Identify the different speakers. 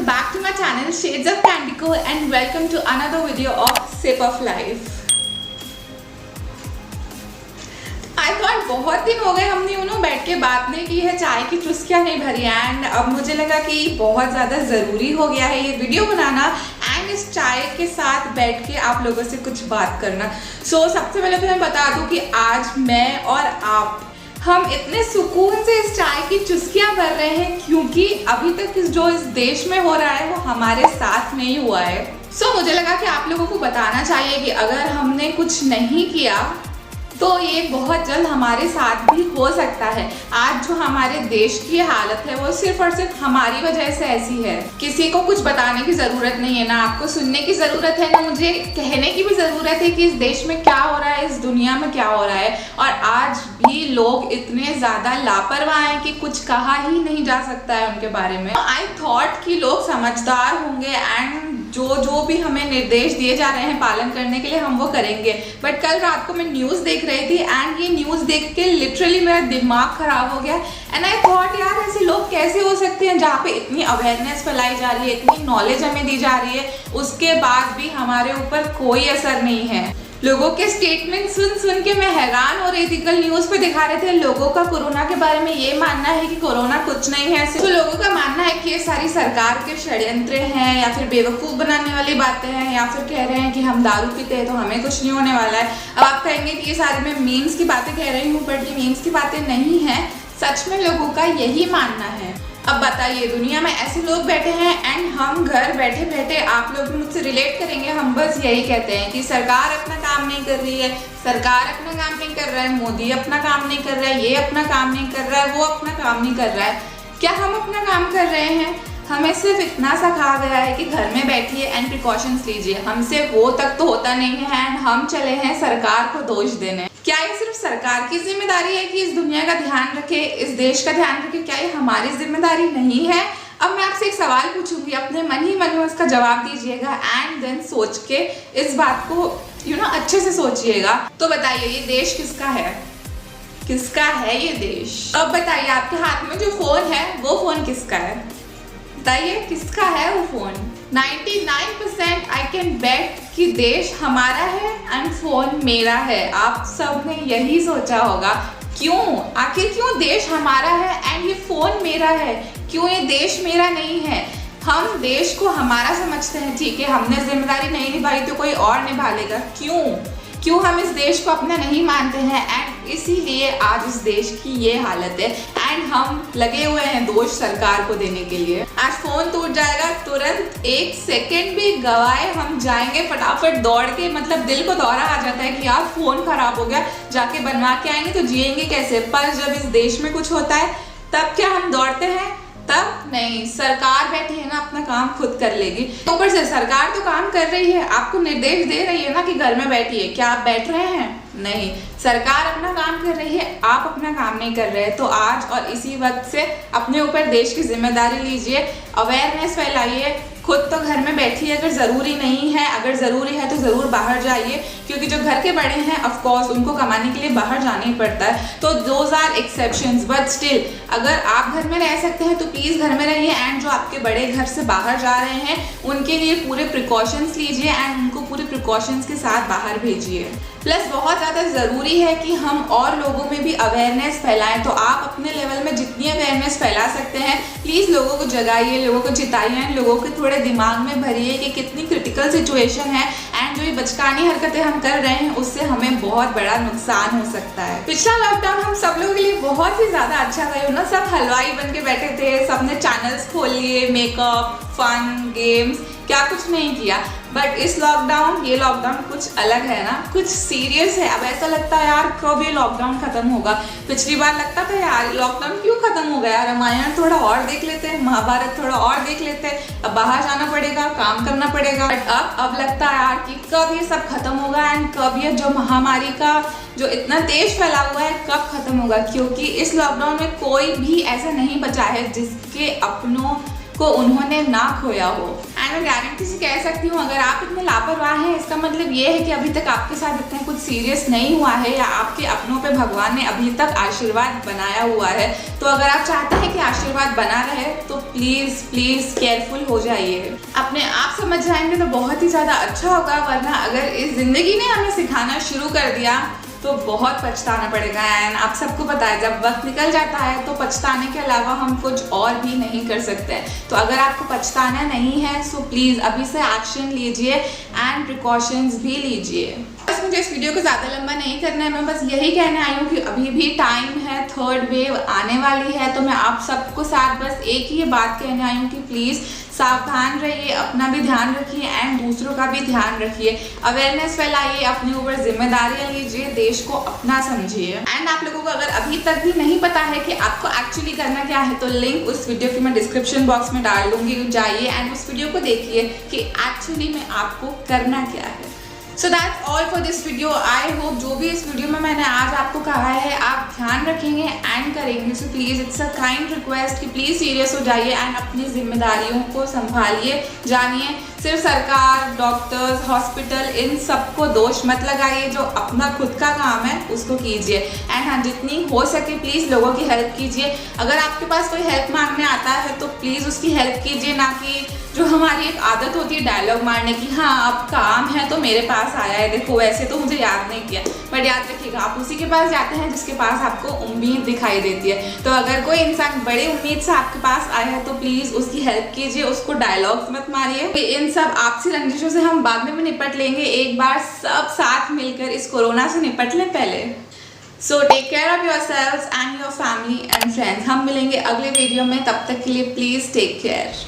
Speaker 1: back to my channel Shades of Candico and welcome to another video of Sip of Life. I thought बहुत दिन हो गए हमने बैठ के बात नहीं की है, चाय की चुस्कियाँ नहीं भरी एंड अब मुझे लगा कि बहुत ज़्यादा ज़रूरी हो गया है ये वीडियो बनाना एंड इस चाय के साथ बैठ के आप लोगों से कुछ बात करना। सबसे पहले तो मैं बता दूँ कि आज मैं और आप हम इतने सुकून से इस चाय की चुस्कियां भर रहे हैं क्योंकि अभी तक जो इस देश में हो रहा है वो हमारे साथ नहीं हुआ है। मुझे लगा कि आप लोगों को बताना चाहिए कि अगर हमने कुछ नहीं किया तो ये बहुत जल्द हमारे साथ भी हो सकता है। आज जो हमारे देश की हालत है वो सिर्फ और सिर्फ हमारी वजह से ऐसी है। किसी को कुछ बताने की ज़रूरत नहीं है, ना आपको सुनने की ज़रूरत है, ना मुझे कहने की भी ज़रूरत है कि इस देश में क्या हो रहा है, इस दुनिया में क्या हो रहा है। और आज भी लोग इतने ज़्यादा लापरवाह हैं कि कुछ कहा ही नहीं जा सकता है उनके बारे में। आई थॉट कि लोग समझदार होंगे एंड जो भी हमें निर्देश दिए जा रहे हैं पालन करने के लिए हम वो करेंगे। बट कल रात को मैं न्यूज़ देख रही थी एंड ये न्यूज़ देख के लिटरली मेरा दिमाग खराब हो गया एंड आई थॉट यार ऐसे लोग कैसे हो सकते हैं जहाँ पे इतनी अवेयरनेस फैलाई जा रही है, इतनी नॉलेज हमें दी जा रही है, उसके बाद भी हमारे ऊपर कोई असर नहीं है। लोगों के स्टेटमेंट सुन के मैं हैरान हो रही थी। कल न्यूज़ पे दिखा रहे थे लोगों का कोरोना के बारे में ये मानना है कि कोरोना कुछ नहीं है। तो लोगों का मानना है कि ये सारी सरकार के षड्यंत्र हैं या फिर बेवकूफ़ बनाने वाली बातें हैं या फिर कह रहे हैं कि हम दारू पीते हैं तो हमें कुछ नहीं होने वाला है। अब आप कहेंगे कि ये सारी मैं मीम्स की बातें कह रही हूँ, बट ये मीम्स की बातें नहीं हैं, सच में लोगों का यही मानना है। अब बताइए, दुनिया में ऐसे लोग बैठे हैं एंड हम घर बैठे बैठे, आप लोग भी मुझसे रिलेट करेंगे, हम बस यही कहते हैं कि सरकार अपना काम नहीं कर रही है, सरकार अपना काम नहीं कर रहा है, मोदी अपना काम नहीं कर रहा है, ये अपना काम नहीं कर रहा है, वो अपना काम नहीं कर रहा है। क्या हम अपना काम कर रहे हैं? हमें सिर्फ इतना सा कहा गया है कि घर में बैठिए एंड प्रिकॉशंस लीजिए, हमसे वो तक तो होता नहीं है एंड हम चले हैं सरकार को दोष देने। क्या ये सिर्फ सरकार की जिम्मेदारी है कि इस दुनिया का ध्यान रखे, इस देश का ध्यान रखे? क्या ये हमारी जिम्मेदारी नहीं है? अब मैं आपसे एक सवाल पूछूंगी, अपने मन ही मन में उसका जवाब दीजिएगा एंड देन सोच के इस बात को अच्छे से सोचिएगा। तो बताइए ये देश किसका है? किसका है ये देश? अब बताइए आपके हाथ में जो फोन है वो फोन किसका है? बताइए किसका है वो फोन? 99% आई कैन बेट कि देश हमारा है एंड फोन मेरा है। आप सब ने यही सोचा होगा, क्यों? आखिर क्यों देश हमारा है एंड ये फोन मेरा है? क्यों ये देश मेरा नहीं है? हम देश को हमारा समझते हैं, ठीक है, हमने जिम्मेदारी नहीं निभाई तो कोई और निभा लेगा। क्यों हम इस देश को अपना नहीं मानते हैं एंड इसीलिए आज इस देश की ये हालत है एंड हम लगे हुए हैं दोष सरकार को देने के लिए। आज फोन टूट जाएगा, तुरंत एक सेकंड भी गवाए हम जाएंगे फटाफट दौड़ के, मतलब दिल को दौरा आ जाता है कि यार फोन खराब हो गया, जाके बनवा के आएंगे तो जिएंगे कैसे। पर जब इस देश में कुछ होता है तब क्या हम दौड़ते हैं? तब नहीं, सरकार बैठी है ना, अपना काम खुद कर लेगी। ऊपर से सरकार तो काम कर रही है, आपको निर्देश दे रही है ना कि घर में बैठिए, क्या आप बैठ रहे हैं? नहीं, सरकार अपना काम कर रही है, आप अपना काम नहीं कर रहे। तो आज और इसी वक्त से अपने ऊपर देश की जिम्मेदारी लीजिए, अवेयरनेस फैलाइए, खुद तो घर में बैठिए अगर ज़रूरी नहीं है, अगर ज़रूरी है तो ज़रूर बाहर जाइए, क्योंकि जो घर के बड़े हैं ऑफ कोर्स उनको कमाने के लिए बाहर जाना ही पड़ता है। तो those are exceptions, but still अगर आप घर में रह सकते हैं तो प्लीज़ घर में रहिए एंड जो आपके बड़े घर से बाहर जा रहे हैं उनके लिए पूरे प्रिकॉशंस लीजिए एंड उनको पूरे प्रिकॉशंस के साथ बाहर भेजिए। प्लस बहुत ज़्यादा ज़रूरी है कि हम और लोगों में भी अवेयरनेस फैलाएं। तो आप अपने लेवल में जितनी अवेयरनेस फैला सकते हैं प्लीज़ लोगों को जगाइए, लोगों को चिताइए एंड लोगों के थोड़े दिमाग में भरिए कि कितनी क्रिटिकल सिचुएशन है एंड जो ये बचकानी हरकतें हम कर रहे हैं उससे हमें बहुत बड़ा नुकसान हो सकता है। पिछला लॉकडाउन हम सब लोगों के लिए बहुत ही ज़्यादा अच्छा था, ना, सब हलवाई बन के बैठे थे, सबने चैनल्स खोल लिए, मेकअप, फन, गेम्स, क्या कुछ नहीं किया। बट इस लॉकडाउन, ये लॉकडाउन कुछ अलग है ना, कुछ सीरियस है। अब ऐसा लगता है यार कब ये लॉकडाउन खत्म होगा। पिछली बार लगता था यार लॉकडाउन क्यों खत्म हो गया, रामायण थोड़ा और देख लेते हैं, महाभारत थोड़ा और देख लेते हैं, अब बाहर जाना पड़ेगा, काम करना पड़ेगा। बट अब लगता है यार कि कब ये सब खत्म होगा एंड कब ये जो महामारी का जो इतना तेज फैला हुआ है कब खत्म होगा। क्योंकि इस लॉकडाउन में कोई भी ऐसा नहीं बचा है जिसके अपनों को उन्होंने ना खोया हो। एंड मैं गारंटी से कह सकती हूँ अगर आप इतने लापरवाह हैं इसका मतलब ये है कि अभी तक आपके साथ इतना कुछ सीरियस नहीं हुआ है या आपके अपनों पे भगवान ने अभी तक आशीर्वाद बनाया हुआ है। तो अगर आप चाहते हैं कि आशीर्वाद बना रहे तो प्लीज़ प्लीज़ केयरफुल हो जाइए। अपने आप समझ जाएंगे तो बहुत ही ज़्यादा अच्छा होगा, वरना अगर इस ज़िंदगी ने हमें सिखाना शुरू कर दिया तो बहुत पछताना पड़ेगा। एंड आप सबको पता है जब वक्त निकल जाता है तो पछताने के अलावा हम कुछ और भी नहीं कर सकते। तो अगर आपको पछताना नहीं है सो प्लीज़ अभी से एक्शन लीजिए एंड प्रिकॉशंस भी लीजिए। बस मुझे इस वीडियो को ज़्यादा लंबा नहीं करना है, मैं बस यही कहने आई हूँ कि अभी भी टाइम है, थर्ड वेव आने वाली है। तो मैं आप सबको साथ बस एक ही बात कहने आई हूँ कि प्लीज़ सावधान रहिए, अपना भी ध्यान रखिए एंड दूसरों का भी ध्यान रखिए, अवेयरनेस फैलाइए, अपने ऊपर जिम्मेदारियां लीजिए, देश को अपना समझिए। एंड आप लोगों को अगर अभी तक भी नहीं पता है कि आपको एक्चुअली करना क्या है तो लिंक उस वीडियो की मैं डिस्क्रिप्शन बॉक्स में डाल दूंगी, जाइए एंड उस वीडियो को देखिए कि एक्चुअली में आपको करना क्या है। So that's all for this video. I hope जो भी इस वीडियो में मैंने आज आपको कहा है आप ध्यान रखेंगे एंड करेंगे। So please it's a kind request कि प्लीज़ सीरियस हो जाइए एंड अपनी जिम्मेदारियों को संभालिए। जानिए सिर्फ सरकार, डॉक्टर्स, हॉस्पिटल इन सबको दोष मत लगाइए, जो अपना खुद का काम है उसको कीजिए। एंड हाँ, जितनी हो सके प्लीज़ लोगों की हेल्प कीजिए। अगर आपके पास कोई हेल्प मांगने आता है तो प्लीज़ उसकी हेल्प कीजिए, ना कि जो हमारी एक आदत होती है डायलॉग मारने की, हाँ अब काम है तो मेरे पास आया है, देखो वैसे तो मुझे याद नहीं किया। बट याद रखिएगा आप उसी के पास जाते हैं जिसके पास आपको उम्मीद दिखाई देती है। तो अगर कोई इंसान बड़ी उम्मीद से आपके पास आया है तो प्लीज़ उसकी हेल्प कीजिए, उसको डायलॉग्स मत मारिए। इन सब आपसी रंजिशों से हम बाद में भी निपट लेंगे, एक बार सब साथ मिलकर इस कोरोना से निपट लें पहले। So take care of yourselves and your family and friends. हम मिलेंगे अगले वीडियो में, तब तक के लिए प्लीज़ टेक केयर।